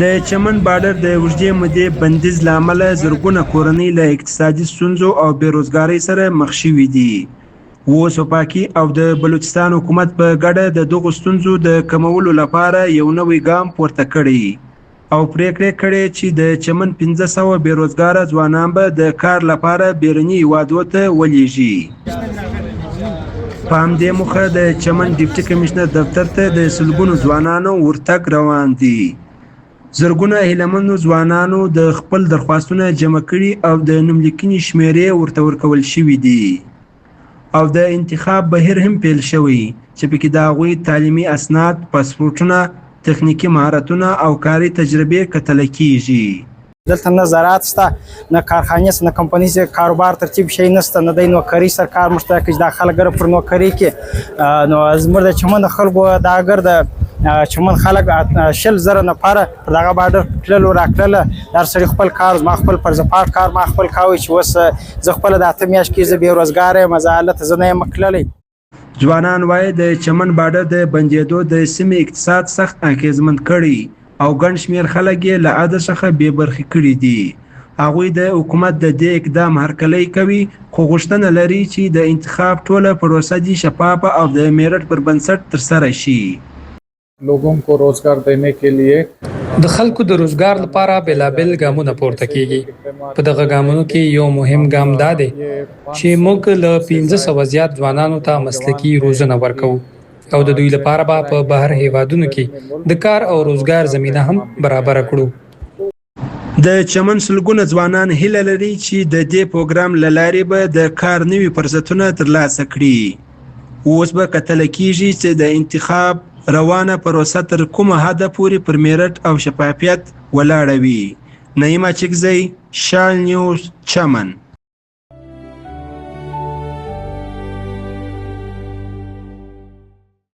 د چمن بارډر د اوږدې مودې بندیز له امله زرګونه کورنۍ له اقتصادي ستونزو او بېروزګارۍ سره مخ شوي دي. اوس وفاقي او د بلوچستان حکومت په ګډه د دغو ستونزو د کمولو لپاره یو نوی ګام پورته کړی او پریکړه کړې چې د چمن 1500 بېروزګاره ځوانان به د کار لپاره بیروني هیوادو ته ولیږي. په همدې موخه د چمن ډیپټي کمشنر دفتر ته د سلګونو ځوانانو ورتګ روان دي. زرګونه هیلهمندو ځوانانو د خپل درخواستونه جمع کړي او د نوملیکنې شمیرې ورته ورکول شوي دي او د انتخاب بهیر هم پیل شوی چې پکې د هغوی تعلیمي اسناد، پاسپورټونه، تخنیکي مهارتونه او کاري تجربې کتل کیږي. دلته نه زراعت شته، نه کارخانې شته، نه کمپنۍ شته، کاروبار ترتیب شی نشته، نه د نوکري سرکار مشته چې دا خلک پر نوکري کې نو زموږ د چمن خلکو دا اگر د چمن خلک 100,000 نفره پر دغه بارډر تللو راکړله. هر سړي خپل کار، ما خپل پرزپاټ کار ما خپل کاوه چې اوس زه خپله د 8 میاشت کې زه بېروزګاره یم، زه هلته زه نه یم تللی. ځوانان وایي د چمن بارډر د بندېدو د سیمې اقتصاد سخت اغېزمن کړی او ګڼ شمېر خلک یې له عده څخه بې برخې کړي دي. هغوی د حکومت د دې اقدام هرکلی کوي خو غوښتنه لري چې د انتخاب ټوله پروسه دې شفافه او د میرټ پر بنسټ ترسره شي. लोगों को रोजगार देने के लिए د خلکو د روزګار لپاره بېلابېل ګامونه پورته کیږي. په دغه ګامونو کې یو مهم ګام دا دی چې موږ له 1500 زیات ځوانانو ته مسلکي روزنه ورکوو او د دوی لپاره به په بهر هیوادونو کې د کار او روزګار زمینه هم برابر کړو. د چمن سلګونه ځوانان هیله لري چې د دې پروګرام له لارې به د کار نوي فرصتونه ترلاسه کړي. اوس به کتل کیږي چې د انتخاب روانه پروسه تر کومه حده پورې پر میرټ او شفافیت ولاړه وي. نعیمه چکزی، شال نیوز، چمن.